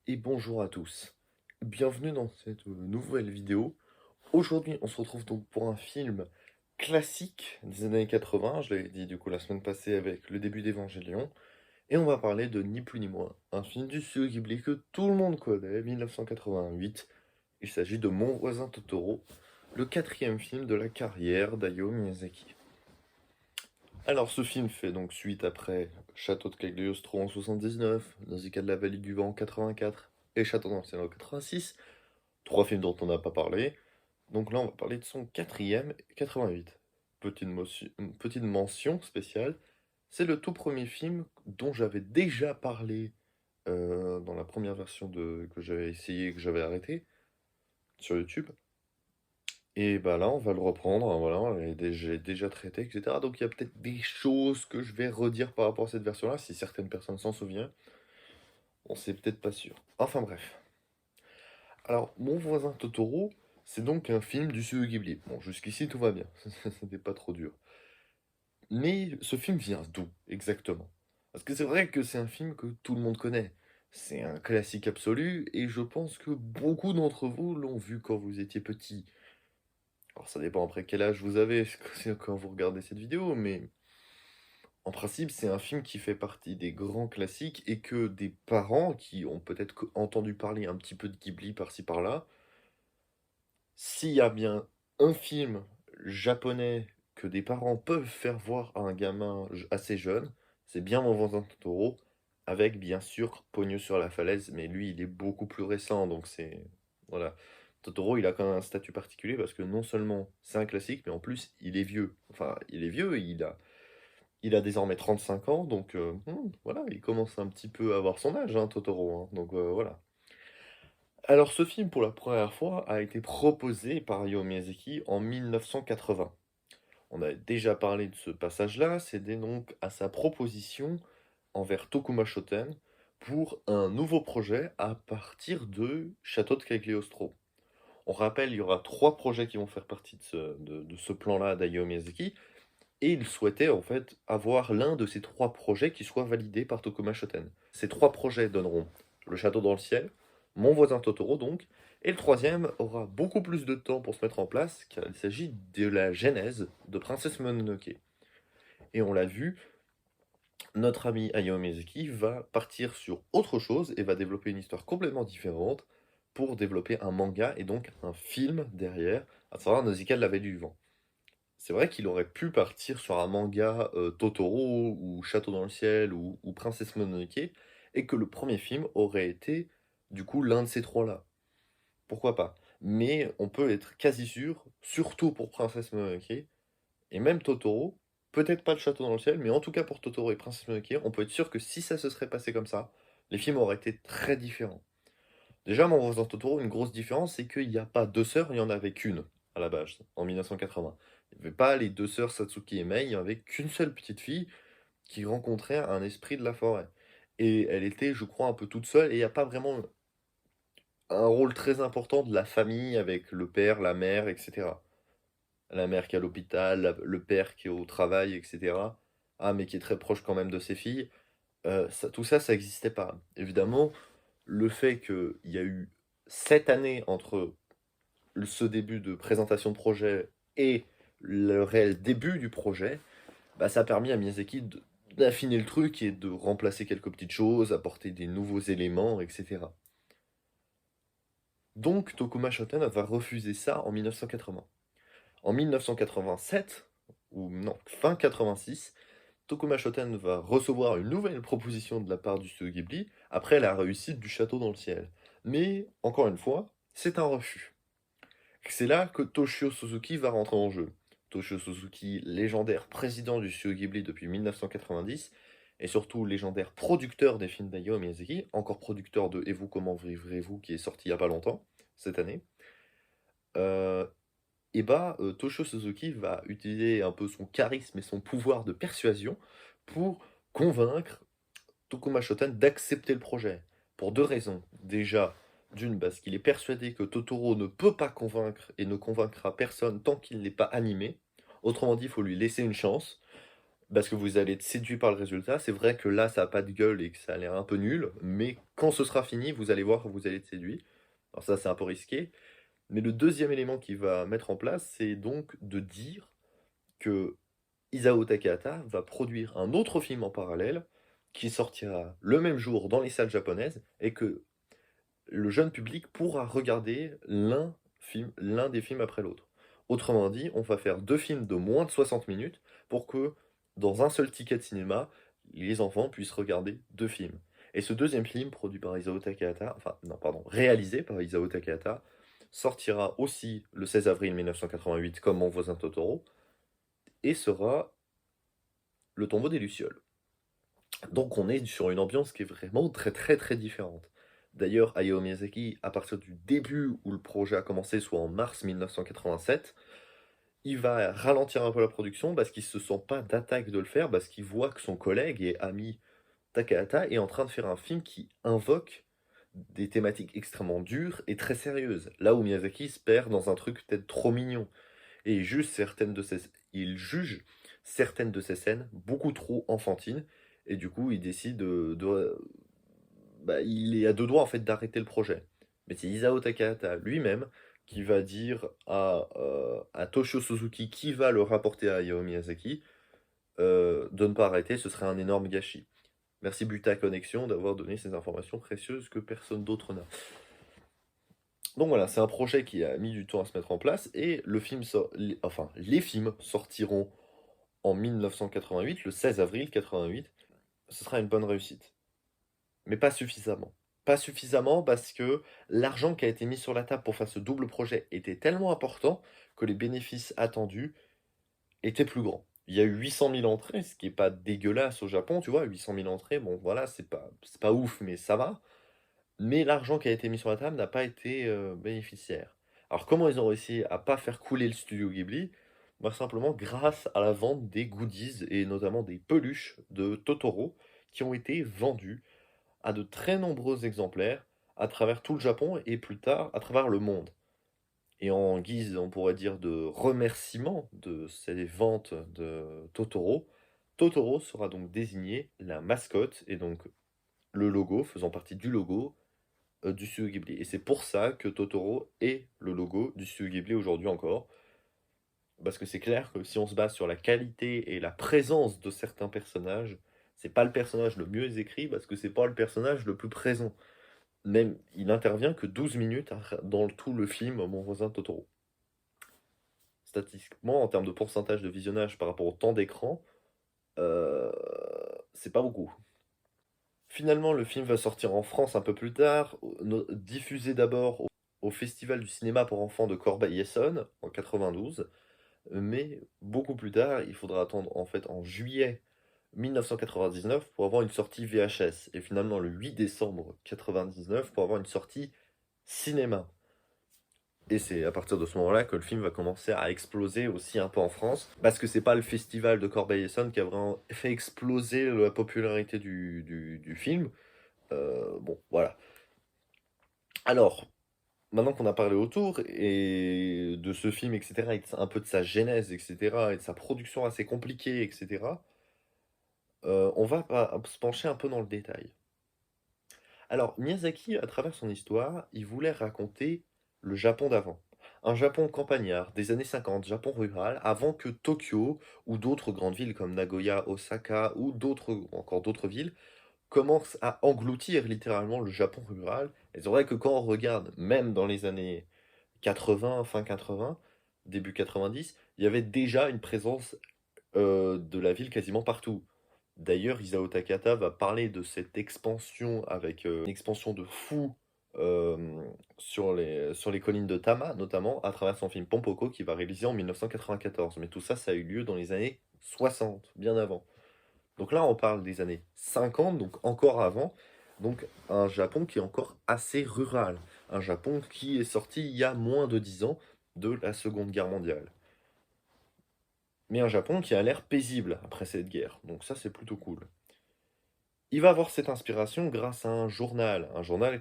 Et bonjour à tous. Bienvenue dans cette nouvelle vidéo. Aujourd'hui, on se retrouve donc pour un film classique des années 80, je l'avais dit du coup la semaine passée avec le début d'Evangélion, et on va parler de ni plus ni moins, un film du studio Ghibli que tout le monde connaît, 1988. Il s'agit de Mon voisin Totoro, le quatrième film de la carrière d'Hayao Miyazaki. Alors ce film fait donc suite après Château de Cagliostro en 79, Nausicaa de la vallée du vent en 84 et Château dans le ciel en 86, trois films dont on n'a pas parlé. Donc là on va parler de son quatrième, 88. Petite mention spéciale, c'est le tout premier film dont j'avais déjà parlé dans la première version que j'avais essayé et que j'avais arrêté sur YouTube. Et bah là, on va le reprendre, hein, voilà, j'ai déjà traité, etc. Donc il y a peut-être des choses que je vais redire par rapport à cette version-là, si certaines personnes s'en souviennent. On sait peut-être pas sûr. Enfin bref. Alors, Mon voisin Totoro, c'est donc un film du studio Ghibli. Bon, jusqu'ici tout va bien, c'était pas trop dur. Mais ce film vient d'où, exactement? Parce que c'est vrai que c'est un film que tout le monde connaît. C'est un classique absolu, et je pense que beaucoup d'entre vous l'ont vu quand vous étiez petit. Alors ça dépend après quel âge vous avez quand vous regardez cette vidéo, mais en principe c'est un film qui fait partie des grands classiques et que des parents qui ont peut-être entendu parler un petit peu de Ghibli par-ci par-là, s'il y a bien un film japonais que des parents peuvent faire voir à un gamin assez jeune, c'est bien Mon voisin Totoro, avec bien sûr Pogno sur la falaise, mais lui il est beaucoup plus récent, donc c'est... Voilà. Totoro, il a quand même un statut particulier parce que non seulement c'est un classique, mais en plus il est vieux. Enfin, il est vieux, il a désormais 35 ans, donc voilà, il commence un petit peu à avoir son âge, hein, Totoro, hein, donc voilà. Alors ce film, pour la première fois, a été proposé par Hayao Miyazaki en 1980. On a déjà parlé de ce passage-là, c'était donc à sa proposition envers Tokuma Shoten pour un nouveau projet à partir de Château de Cagliostro. On rappelle, il y aura trois projets qui vont faire partie de ce plan-là d'Hayao Miyazaki, et il souhaitait en fait avoir l'un de ces trois projets qui soit validé par Tokuma Shoten. Ces trois projets donneront Le Château dans le ciel, Mon voisin Totoro donc, et le troisième aura beaucoup plus de temps pour se mettre en place, car il s'agit de la genèse de Princesse Mononoke. Et on l'a vu, notre ami Hayao Miyazaki va partir sur autre chose et va développer une histoire complètement différente pour développer un manga et donc un film derrière, à savoir Nausicaa de la vallée du vent. C'est vrai qu'il aurait pu partir sur un manga Totoro ou Château dans le ciel ou Princesse Mononoke et que le premier film aurait été du coup l'un de ces trois-là. Pourquoi pas? Mais on peut être quasi sûr, surtout pour Princesse Mononoke et même Totoro, peut-être pas le Château dans le ciel, mais en tout cas pour Totoro et Princesse Mononoke, on peut être sûr que si ça se serait passé comme ça, les films auraient été très différents. Déjà, Mon voisin Totoro, une grosse différence, c'est qu'il n'y a pas deux sœurs, il n'y en avait qu'une à la base, en 1980. Il n'y avait pas les deux sœurs Satsuki et Mei, il n'y avait qu'une seule petite fille qui rencontrait un esprit de la forêt. Et elle était, je crois, un peu toute seule, et il n'y a pas vraiment un rôle très important de la famille avec le père, la mère, etc. La mère qui est à l'hôpital, le père qui est au travail, etc. Ah, mais qui est très proche quand même de ses filles. Tout ça, ça n'existait pas. Évidemment, le fait qu'il y a eu 7 années entre ce début de présentation de projet et le réel début du projet, bah, ça a permis à Miyazaki d'affiner le truc et de remplacer quelques petites choses, apporter des nouveaux éléments, etc. Donc Tokuma Shoten va refuser ça en 1980. En 1987, ou non, fin 86, Tokuma Shoten va recevoir une nouvelle proposition de la part du studio Ghibli après la réussite du Château dans le ciel. Mais, encore une fois, c'est un refus. C'est là que Toshio Suzuki va rentrer en jeu. Toshio Suzuki, légendaire président du studio Ghibli depuis 1990, et surtout légendaire producteur des films d'Hayao Miyazaki, encore producteur de Et vous, comment vivrez-vous, qui est sorti il n'y a pas longtemps, cette année. Euh, Toshio Suzuki va utiliser un peu son charisme et son pouvoir de persuasion pour convaincre Tokuma Shoten d'accepter le projet. Pour deux raisons. Déjà, d'une, parce qu'il est persuadé que Totoro ne peut pas convaincre et ne convaincra personne tant qu'il n'est pas animé. Autrement dit, il faut lui laisser une chance. parce que vous allez être séduit par le résultat. C'est vrai que là, ça a pas de gueule et que ça a l'air un peu nul, mais quand ce sera fini, vous allez voir que vous allez être séduit. Alors ça, c'est un peu risqué. Mais le deuxième élément qu'il va mettre en place, c'est donc de dire que Isao Takahata va produire un autre film en parallèle qui sortira le même jour dans les salles japonaises et que le jeune public pourra regarder l'un des films après l'autre. Autrement dit, on va faire deux films de moins de 60 minutes pour que, dans un seul ticket de cinéma, les enfants puissent regarder deux films. Et ce deuxième film, produit par Isao Takahata, enfin, non, pardon, réalisé par Isao Takahata, sortira aussi le 16 avril 1988 comme Mon voisin Totoro, et sera Le tombeau des Lucioles. Donc on est sur une ambiance qui est vraiment très très très différente. D'ailleurs, Hayao Miyazaki, à partir du début où le projet a commencé, soit en mars 1987, il va ralentir un peu la production parce qu'il se sent pas d'attaque de le faire, parce qu'il voit que son collègue et ami Takahata est en train de faire un film qui invoque des thématiques extrêmement dures et très sérieuses. Là où Miyazaki se perd dans un truc peut-être trop mignon. Et il juge certaines de ces scènes beaucoup trop enfantines. Et du coup, il décide il est à deux doigts en fait d'arrêter le projet. Mais c'est Isao Takahata lui-même qui va dire à Toshio Suzuki, qui va le rapporter à Hayao Miyazaki, de ne pas arrêter, ce serait un énorme gâchis. Merci Buta Connexion d'avoir donné ces informations précieuses que personne d'autre n'a. Donc voilà, c'est un projet qui a mis du temps à se mettre en place et les films sortiront en 1988, le 16 avril 88. Ce sera une bonne réussite. Mais pas suffisamment. Pas suffisamment parce que l'argent qui a été mis sur la table pour faire ce double projet était tellement important que les bénéfices attendus étaient plus grands. Il y a eu 800 000 entrées, ce qui est pas dégueulasse au Japon, tu vois, 800 000 entrées, bon voilà, c'est pas ouf, mais ça va. Mais l'argent qui a été mis sur la table n'a pas été bénéficiaire. Alors comment ils ont réussi à pas faire couler le studio Ghibli? Bah, simplement grâce à la vente des goodies et notamment des peluches de Totoro qui ont été vendues à de très nombreux exemplaires à travers tout le Japon et plus tard à travers le monde. Et en guise, on pourrait dire, de remerciement de ces ventes de Totoro, Totoro sera donc désigné la mascotte et donc le logo faisant partie du logo du studio Ghibli. Et c'est pour ça que Totoro est le logo du studio Ghibli aujourd'hui encore. Parce que c'est clair que si on se base sur la qualité et la présence de certains personnages, c'est pas le personnage le mieux écrit parce que c'est pas le personnage le plus présent. Même, il intervient que 12 minutes dans tout le film Mon voisin Totoro. Statistiquement, en termes de pourcentage de visionnage par rapport au temps d'écran, euh, c'est pas beaucoup. Finalement, le film va sortir en France un peu plus tard, diffusé d'abord au Festival du cinéma pour enfants de Corbeil-Essonnes en 92, mais beaucoup plus tard, il faudra attendre en fait en juillet 1999 pour avoir une sortie VHS, et finalement le 8 décembre 99 pour avoir une sortie cinéma. Et c'est à partir de ce moment-là que le film va commencer à exploser aussi un peu en France, parce que c'est pas le festival de Corbeil-Essonnes qui a vraiment fait exploser la popularité du film. Bon, voilà. Alors, maintenant qu'on a parlé autour et de ce film, etc., et un peu de sa genèse, etc., et de sa production assez compliquée, etc., on va se pencher un peu dans le détail. Alors, Miyazaki, à travers son histoire, il voulait raconter le Japon d'avant. Un Japon campagnard des années 50, Japon rural, avant que Tokyo ou d'autres grandes villes comme Nagoya, Osaka ou encore d'autres villes commencent à engloutir littéralement le Japon rural. Et c'est vrai que quand on regarde, même dans les années 80, fin 80, début 90, il y avait déjà une présence de la ville quasiment partout. D'ailleurs, Isao Takahata va parler de cette expansion avec une expansion de fou euh, sur les collines de Tama, notamment à travers son film Pompoko qui va réaliser en 1994. Mais tout ça, ça a eu lieu dans les années 60, bien avant. Donc là, on parle des années 50, donc encore avant. Donc un Japon qui est encore assez rural. Un Japon qui est sorti il y a moins de 10 ans de la Seconde Guerre mondiale. Mais un Japon qui a l'air paisible après cette guerre. Donc ça, c'est plutôt cool. Il va avoir cette inspiration grâce à un journal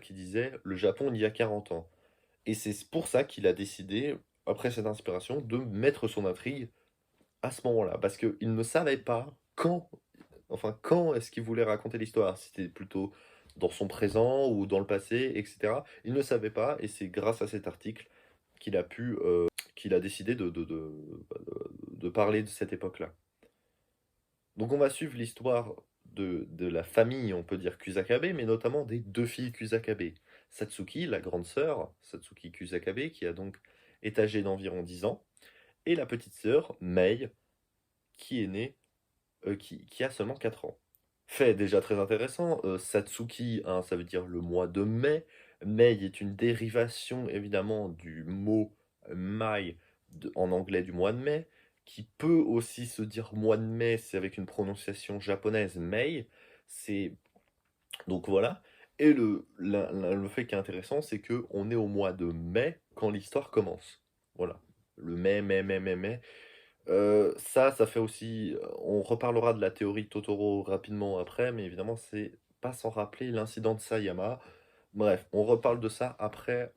qui disait le Japon il y a 40 ans. Et c'est pour ça qu'il a décidé, après cette inspiration, de mettre son intrigue à ce moment-là. Parce qu'il ne savait pas quand, quand est-ce qu'il voulait raconter l'histoire? Si c'était plutôt dans son présent ou dans le passé, et cetera. Il ne savait pas et c'est grâce à cet article qu'il a pu, qu'il a décidé de parler de cette époque-là. Donc on va suivre l'histoire de la famille, on peut dire Kusakabe, mais notamment des 2 filles Kusakabe. Satsuki, la grande sœur, Satsuki Kusakabe, qui a donc est âgée d'environ 10 ans, et la petite sœur, Mei, qui est née, qui a seulement 4 ans. Fait déjà très intéressant, Satsuki, hein, ça veut dire le mois de mai. Mei est une dérivation évidemment du mot mai en anglais du mois de mai, qui peut aussi se dire mois de mai, c'est avec une prononciation japonaise Mei. C'est donc voilà. Et le fait qui est intéressant, c'est que on est au mois de mai quand l'histoire commence. Voilà. Le mai. Ça fait aussi, on reparlera de la théorie de Totoro rapidement après, mais évidemment, c'est pas sans rappeler l'incident de Sayama. Bref, on reparle de ça après,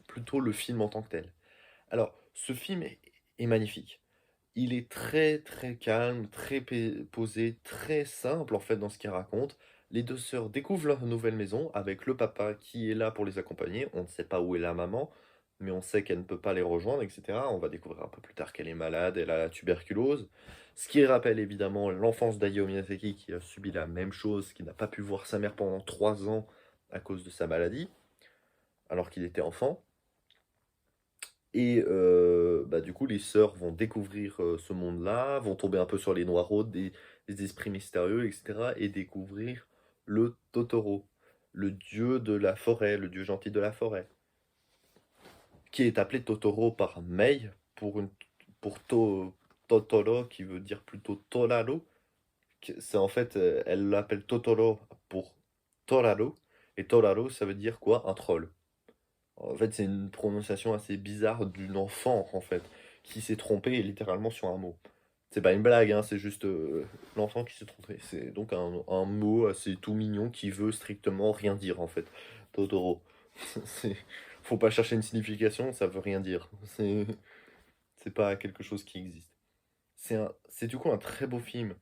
plutôt le film en tant que tel. Alors, ce film est magnifique. Il est très très calme, très posé, très simple en fait dans ce qu'il raconte. Les 2 sœurs découvrent leur nouvelle maison avec le papa qui est là pour les accompagner. On ne sait pas où est la maman, mais on sait qu'elle ne peut pas les rejoindre, etc. On va découvrir un peu plus tard qu'elle est malade, elle a la tuberculose. Ce qui rappelle évidemment l'enfance d'Hayao Miyazaki qui a subi la même chose, qui n'a pas pu voir sa mère pendant 3 ans à cause de sa maladie, alors qu'il était enfant. Et bah, du coup, les sœurs vont découvrir ce monde-là, vont tomber un peu sur les noirs-rôdes, des esprits mystérieux, etc. Et découvrir le Totoro, le dieu de la forêt, le dieu gentil de la forêt, qui est appelé Totoro par Mei pour Totoro, qui veut dire plutôt Toraro. C'est en fait, elle l'appelle Totoro pour Toraro, et Toraro, ça veut dire quoi? Un troll. En fait, c'est une prononciation assez bizarre d'une enfant, en fait, qui s'est trompée littéralement sur un mot. C'est pas une blague, hein, c'est juste l'enfant qui s'est trompé. C'est donc un mot assez tout mignon qui veut strictement rien dire, en fait. Totoro. C'est... Faut pas chercher une signification, ça veut rien dire. C'est pas quelque chose qui existe. C'est du coup un très beau film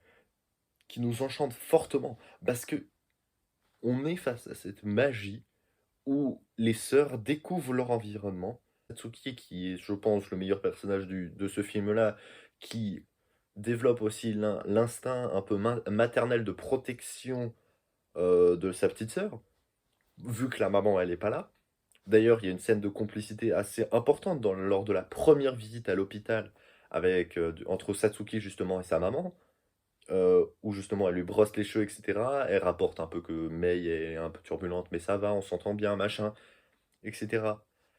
qui nous enchante fortement parce que on est face à cette magie où les sœurs découvrent leur environnement. Satsuki, qui est, je pense, le meilleur personnage de ce film-là, qui développe aussi l'instinct un peu maternel de protection de sa petite sœur, vu que la maman, elle n'est pas là. D'ailleurs, il y a une scène de complicité assez importante lors de la première visite à l'hôpital avec, entre Satsuki justement et sa maman, où justement elle lui brosse les cheveux, etc. Elle rapporte un peu que Mei est un peu turbulente, mais ça va, on s'entend bien, machin, etc.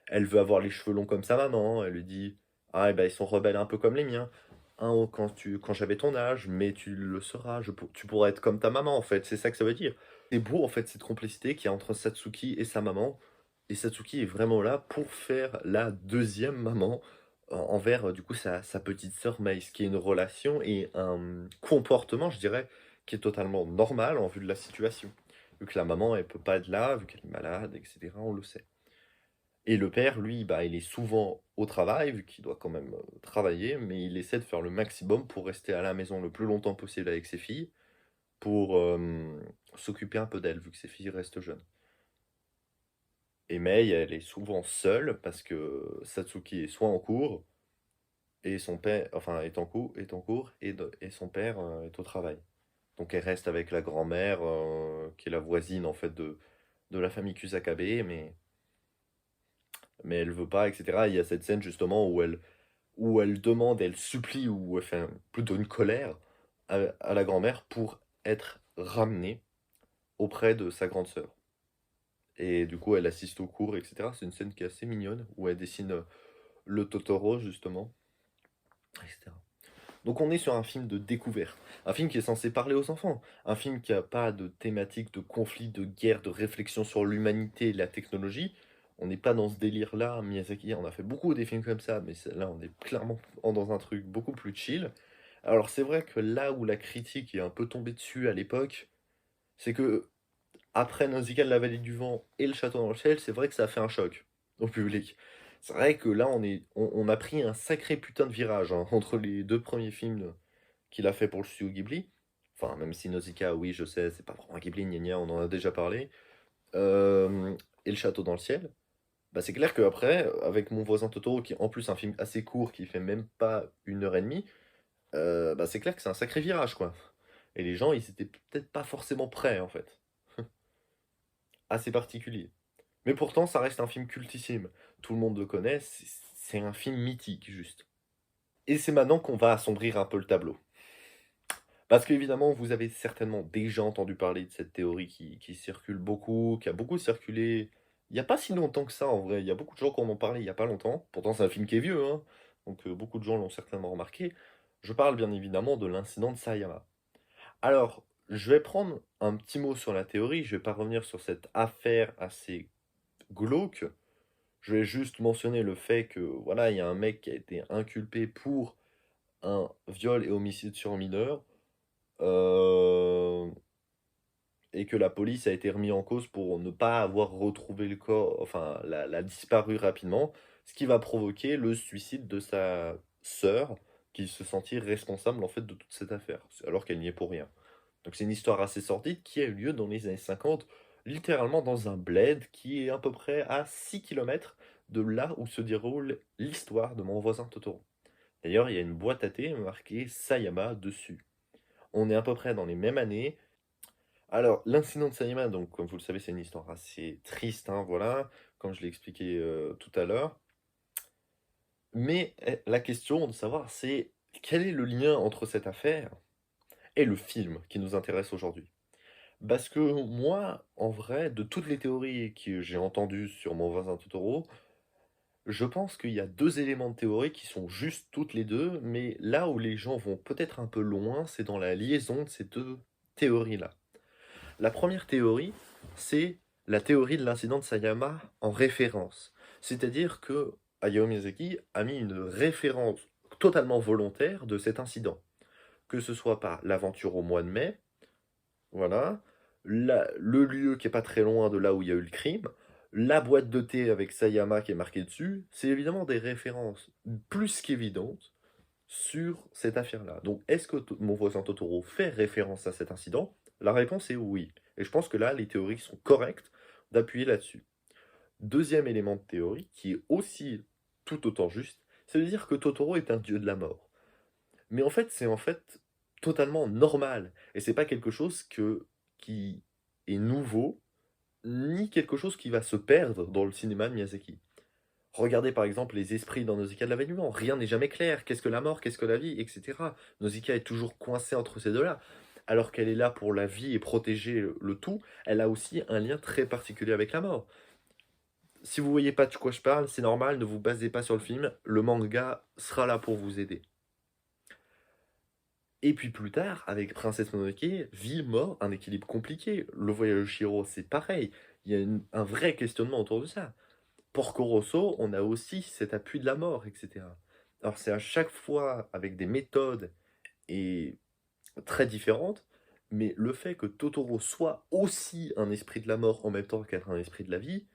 Elle veut avoir les cheveux longs comme sa maman, elle lui dit: «Ah, et ben ils sont rebelles un peu comme les miens, hein, quand j'avais ton âge, mais tu le seras, tu pourras être comme ta maman, en fait», c'est ça que ça veut dire. C'est beau, en fait, cette complicité qu'il y a entre Satsuki et sa maman, et Satsuki est vraiment là pour faire la deuxième maman envers, du coup, sa petite sœur Mei, ce qui est une relation et un comportement, je dirais, qui est totalement normal en vue de la situation. Vu que la maman, elle peut pas être là, vu qu'elle est malade, etc., on le sait. Et le père, lui, bah, il est souvent au travail, vu qu'il doit quand même travailler, mais il essaie de faire le maximum pour rester à la maison le plus longtemps possible avec ses filles, pour s'occuper un peu d'elles, vu que ses filles restent jeunes. Et Mei, elle est souvent seule, parce que Satsuki est soit en cours, et son père, enfin, est en cours, et son père est au travail. Donc elle reste avec la grand-mère, qui est la voisine, en fait, de la famille Kusakabe, mais elle veut pas, etc. Il y a cette scène, justement, où elle demande, elle supplie, ou elle fait plutôt une colère à la grand-mère pour être ramenée auprès de sa grande sœur. Et du coup, elle assiste au cours, etc. C'est une scène qui est assez mignonne, où elle dessine le Totoro, justement, etc. Donc on est sur un film de découverte, un film qui est censé parler aux enfants, un film qui n'a pas de thématique de conflit, de guerre, de réflexion sur l'humanité et la technologie. On n'est pas dans ce délire-là. Miyazaki, on a fait beaucoup des films comme ça, mais là on est clairement dans un truc beaucoup plus chill. Alors c'est vrai que là où la critique est un peu tombée dessus à l'époque, c'est que après Nausicaa de la vallée du vent et Le château dans le ciel, c'est vrai que ça a fait un choc au public. C'est vrai que là on a pris un sacré putain de virage, hein, entre les deux premiers films qu'il a fait pour le studio Ghibli. Enfin, même si Nausicaa, oui, je sais, c'est pas vraiment Ghibli, gna gna, on en a déjà parlé. Euh, et Le Château dans le ciel. Bah, c'est clair qu'après, avec Mon voisin Totoro, qui est en plus un film assez court, qui fait même pas 1 heure et demie, bah, c'est clair que c'est un sacré virage, quoi. Et les gens, ils étaient peut-être pas forcément prêts, en fait. Assez particulier. Mais pourtant, ça reste un film cultissime. Tout le monde le connaît, c'est un film mythique, juste. Et c'est maintenant qu'on va assombrir un peu le tableau. Parce qu'évidemment, vous avez certainement déjà entendu parler de cette théorie qui circule beaucoup, qui a beaucoup circulé il n'y a pas si longtemps que ça, en vrai. Il y a beaucoup de gens qui en ont parlé il n'y a pas longtemps. Pourtant, c'est un film qui est vieux, hein. Donc, beaucoup de gens l'ont certainement remarqué. Je parle bien évidemment de l'incident de Sayama. Alors, je vais prendre un petit mot sur la théorie. Je vais pas revenir sur cette affaire assez glauque. Je vais juste mentionner le fait que, voilà, il y a un mec qui a été inculpé pour un viol et homicide sur mineur, euh, et que la police a été remise en cause pour ne pas avoir retrouvé le corps, enfin, l'a disparu rapidement, ce qui va provoquer le suicide de sa sœur, qui se sentit responsable, en fait, de toute cette affaire, alors qu'elle n'y est pour rien. Donc c'est une histoire assez sordide qui a eu lieu dans les années 50, littéralement dans un bled qui est à peu près à 6 kilomètres de là où se déroule l'histoire de Mon voisin Totoro. D'ailleurs, il y a une boîte à thé marquée Sayama dessus. On est à peu près dans les mêmes années. Alors, l'incident de Sayama, donc comme vous le savez, c'est une histoire assez triste, hein, voilà, comme je l'ai expliqué tout à l'heure. Mais la question de savoir, c'est quel est le lien entre cette affaire et le film qui nous intéresse aujourd'hui? Parce que moi, en vrai, de toutes les théories que j'ai entendues sur Mon voisin Totoro, je pense qu'il y a deux éléments de théorie qui sont justes toutes les deux, mais là où les gens vont peut-être un peu loin, c'est dans la liaison de ces deux théories-là. La première théorie, c'est la théorie de l'incident de Sayama en référence. C'est-à-dire que Hayao Miyazaki a mis une référence totalement volontaire de cet incident. Que ce soit par l'aventure au mois de mai, voilà, le lieu qui est pas très loin de là où il y a eu le crime, la boîte de thé avec Sayama qui est marquée dessus, c'est évidemment des références plus qu'évidentes sur cette affaire-là. Donc, est-ce que Mon voisin Totoro fait référence à cet incident? La réponse est oui. Et je pense que là, les théories sont correctes d'appuyer là-dessus. Deuxième élément de théorie, qui est aussi tout autant juste, c'est de dire que Totoro est un dieu de la mort. Mais en fait, c'est en fait totalement normal. Et c'est pas quelque chose qui est nouveau, ni quelque chose qui va se perdre dans le cinéma de Miyazaki. Regardez par exemple les esprits dans Nausicaa de l'avènement. Rien n'est jamais clair. Qu'est-ce que la mort, qu'est-ce que la vie, etc. Nausicaa est toujours coincée entre ces deux-là. Alors qu'elle est là pour la vie et protéger le tout, elle a aussi un lien très particulier avec la mort. Si vous voyez pas de quoi je parle, c'est normal, ne vous basez pas sur le film. Le manga sera là pour vous aider. Et puis plus tard, avec Princesse Mononoke, vie, mort, un équilibre compliqué. Le voyage de Shiro, c'est pareil. Il y a un vrai questionnement autour de ça. Porco Rosso, on a aussi cet appui de la mort, etc. Alors c'est à chaque fois avec des méthodes et très différentes, mais le fait que Totoro soit aussi un esprit de la mort en même temps qu'être un esprit de la vie,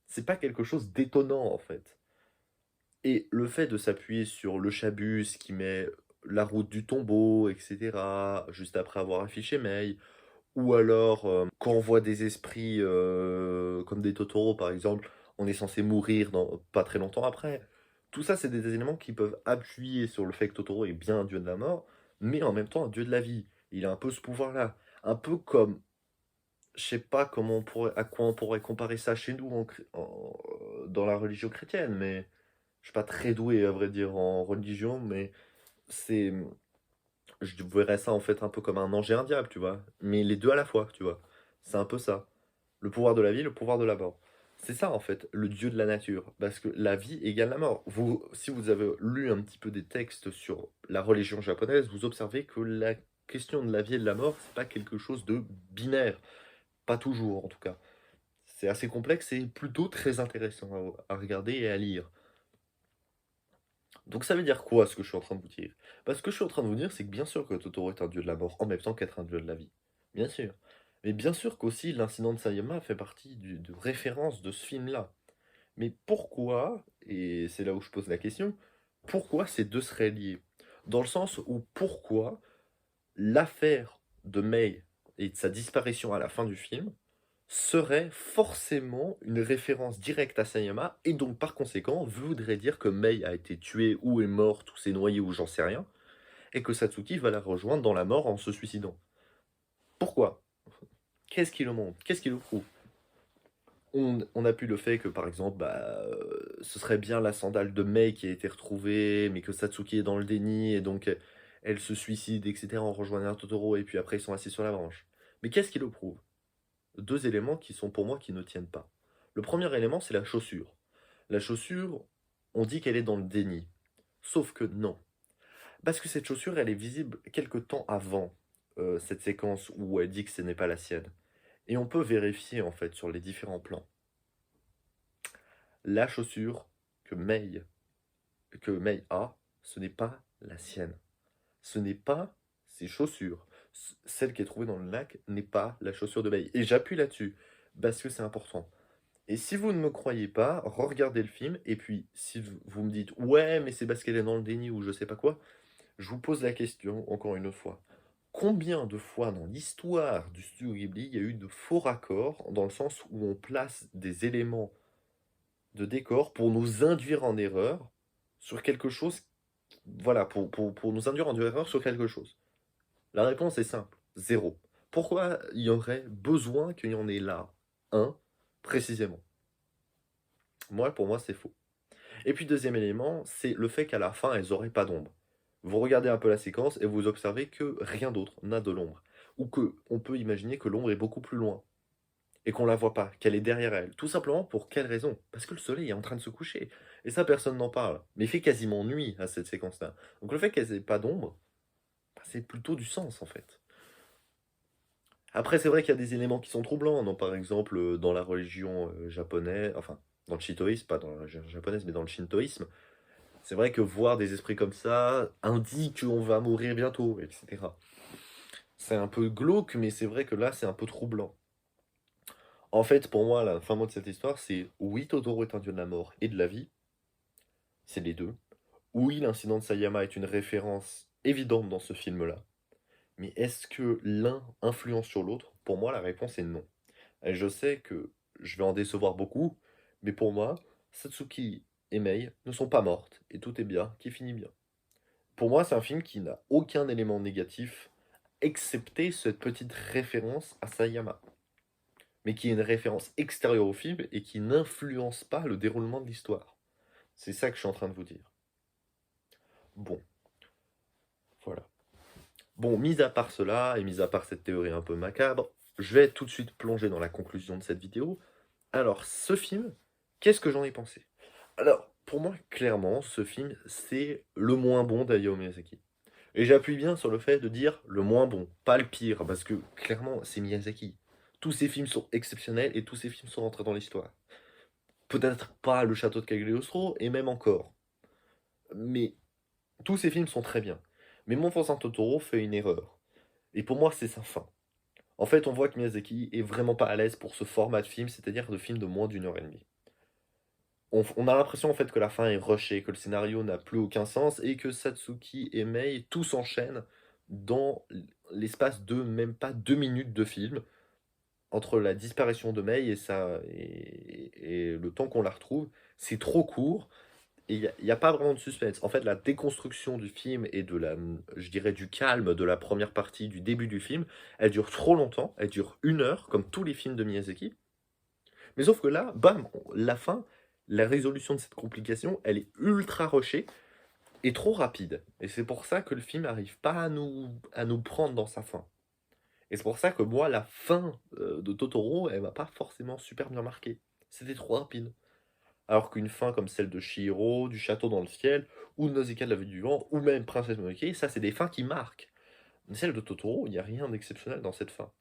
c'est pas quelque chose d'étonnant en fait. Et le fait de s'appuyer sur le Chabus qui met la route du tombeau, etc., juste après avoir affiché Mei, ou alors quand on voit des esprits comme des Totoro par exemple, on est censé mourir pas très longtemps après. Tout ça, c'est des éléments qui peuvent appuyer sur le fait que Totoro est bien un dieu de la mort, mais en même temps un dieu de la vie. Il a un peu ce pouvoir-là. Un peu comme, je sais pas comment à quoi on pourrait comparer ça chez nous dans la religion chrétienne, mais je suis pas très doué à vrai dire en religion, mais c'est, je verrais ça en fait un peu comme un ange et un diable, tu vois. Mais les deux à la fois, tu vois. C'est un peu ça. Le pouvoir de la vie, le pouvoir de la mort. C'est ça en fait, le dieu de la nature. Parce que la vie égale la mort. Vous, si vous avez lu un petit peu des textes sur la religion japonaise, vous observez que la question de la vie et de la mort, c'est pas quelque chose de binaire. Pas toujours en tout cas. C'est assez complexe et plutôt très intéressant à regarder et à lire. Donc ça veut dire quoi ce que je suis en train de vous dire? Parce que je suis en train de vous dire, c'est que bien sûr que Totoro est un dieu de la mort, en même temps qu'être un dieu de la vie. Bien sûr. Mais bien sûr qu'aussi l'incident de Sayama fait partie de référence de ce film-là. Mais pourquoi, et c'est là où je pose la question, pourquoi ces deux seraient liés? Dans le sens où pourquoi l'affaire de Mei et de sa disparition à la fin du film serait forcément une référence directe à Sayama, et donc par conséquent voudrait dire que Mei a été tuée ou est morte ou s'est noyée ou j'en sais rien, et que Satsuki va la rejoindre dans la mort en se suicidant. Pourquoi? Qu'est-ce qui le montre? Qu'est-ce qui le prouve? On appuie le fait que, par exemple, ce serait bien la sandale de Mei qui a été retrouvée, mais que Satsuki est dans le déni, et donc elle se suicide, etc., en rejoignant Totoro, et puis après ils sont assis sur la branche. Mais qu'est-ce qui le prouve? Deux éléments qui sont pour moi qui ne tiennent pas. Le premier élément, c'est la chaussure. La chaussure, on dit qu'elle est dans le déni. Sauf que non. Parce que cette chaussure, elle est visible quelque temps avant cette séquence où elle dit que ce n'est pas la sienne. Et on peut vérifier en fait sur les différents plans. La chaussure que Mei a, ce n'est pas la sienne. Ce n'est pas ses chaussures. Celle qui est trouvée dans le lac n'est pas la chaussure de Mei. Et j'appuie là-dessus, parce que c'est important. Et si vous ne me croyez pas, regardez le film, et puis si vous me dites « Ouais, mais c'est parce qu'elle est dans le déni » ou je sais pas quoi, je vous pose la question, encore une fois. Combien de fois dans l'histoire du studio Ghibli, il y a eu de faux raccords, dans le sens où on place des éléments de décor pour nous induire en erreur sur quelque chose, voilà, pour nous induire en erreur sur quelque chose. La réponse est simple, zéro. Pourquoi il y aurait besoin qu'il y en ait là un, précisément? Pour moi, c'est faux. Et puis deuxième élément, c'est le fait qu'à la fin, elles n'auraient pas d'ombre. Vous regardez un peu la séquence et vous observez que rien d'autre n'a de l'ombre. Ou que on peut imaginer que l'ombre est beaucoup plus loin et qu'on la voit pas, qu'elle est derrière elle. Tout simplement pour quelle raison? Parce que le soleil est en train de se coucher. Et ça, personne n'en parle. Mais il fait quasiment nuit à cette séquence-là. Donc le fait qu'elles n'aient pas d'ombre, c'est plutôt du sens en fait. Après, c'est vrai qu'il y a des éléments qui sont troublants. Donc, par exemple, dans la religion japonaise, enfin, dans le shintoïsme, pas dans la religion japonaise, mais dans le shintoïsme, c'est vrai que voir des esprits comme ça indique qu'on va mourir bientôt, etc. C'est un peu glauque, mais c'est vrai que là, c'est un peu troublant. En fait, pour moi, la fin mot de cette histoire, c'est oui, Totoro est un dieu de la mort et de la vie, c'est les deux. Oui, l'incident de Sayama est une référence évidente dans ce film-là. Mais est-ce que l'un influence sur l'autre? Pour moi, la réponse est non. Et je sais que je vais en décevoir beaucoup, mais pour moi, Satsuki et Mei ne sont pas mortes, et tout est bien, qui finit bien. Pour moi, c'est un film qui n'a aucun élément négatif, excepté cette petite référence à Sayama, mais qui est une référence extérieure au film et qui n'influence pas le déroulement de l'histoire. C'est ça que je suis en train de vous dire. Bon, voilà. Bon, mis à part cela, et mis à part cette théorie un peu macabre, je vais tout de suite plonger dans la conclusion de cette vidéo. Alors, ce film, qu'est-ce que j'en ai pensé? Alors, pour moi, clairement, ce film, c'est le moins bon d'Hayao Miyazaki. Et j'appuie bien sur le fait de dire le moins bon, pas le pire, parce que clairement, c'est Miyazaki. Tous ses films sont exceptionnels et tous ses films sont rentrés dans l'histoire. Peut-être pas Le Château de Cagliostro, et même encore. Mais tous ces films sont très bien. Mais Mon Fils Totoro fait une erreur. Et pour moi, c'est sa fin. En fait, on voit que Miyazaki est vraiment pas à l'aise pour ce format de film, c'est-à-dire de film de moins d'une heure et demie. On a l'impression en fait que la fin est rushée, que le scénario n'a plus aucun sens et que Satsuki et Mei tout s'enchaîne dans l'espace de même pas 2 minutes de film entre la disparition de Mei et le temps qu'on la retrouve. C'est trop court et il y a pas vraiment de suspense. En fait, la déconstruction du film et je dirais, du calme de la première partie, du début du film, elle dure trop longtemps, elle dure 1 heure, comme tous les films de Miyazaki. Mais sauf que là, bam, la fin, la résolution de cette complication, elle est ultra rushée et trop rapide. Et c'est pour ça que le film n'arrive pas à nous prendre dans sa fin. Et c'est pour ça que moi, la fin de Totoro, elle m'a pas forcément super bien marqué. C'était trop rapide. Alors qu'une fin comme celle de Chihiro, du Château dans le ciel, ou de Nausicaa de la vue du vent, ou même Princesse Mononoke, ça c'est des fins qui marquent. Mais celle de Totoro, il n'y a rien d'exceptionnel dans cette fin.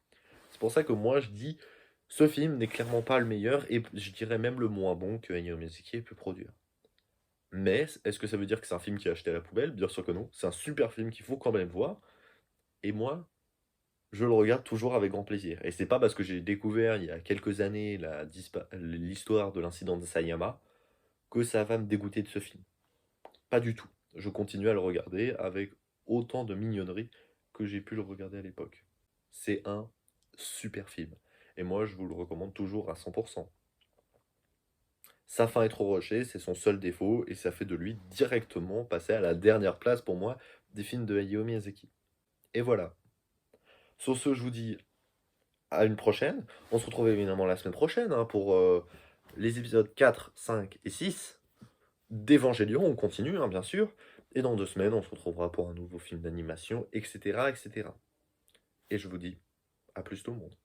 C'est pour ça que moi je dis, ce film n'est clairement pas le meilleur, et je dirais même le moins bon que Hayao Miyazaki ait pu produire. Mais est-ce que ça veut dire que c'est un film qui est acheté à la poubelle? Bien sûr que non. C'est un super film qu'il faut quand même voir. Et moi, je le regarde toujours avec grand plaisir. Et c'est pas parce que j'ai découvert il y a quelques années l'histoire de l'incident de Sayama que ça va me dégoûter de ce film. Pas du tout. Je continue à le regarder avec autant de mignonnerie que j'ai pu le regarder à l'époque. C'est un super film. Et moi, je vous le recommande toujours à 100%. Sa fin est trop rushée, c'est son seul défaut, et ça fait de lui directement passer à la dernière place pour moi des films de Hayao Miyazaki. Et voilà. Sur ce, je vous dis à une prochaine. On se retrouve évidemment la semaine prochaine hein, pour les épisodes 4, 5 et 6 d'Evangelion. On continue, hein, bien sûr. Et dans 2 semaines, on se retrouvera pour un nouveau film d'animation, etc., etc. Et je vous dis à plus tout le monde.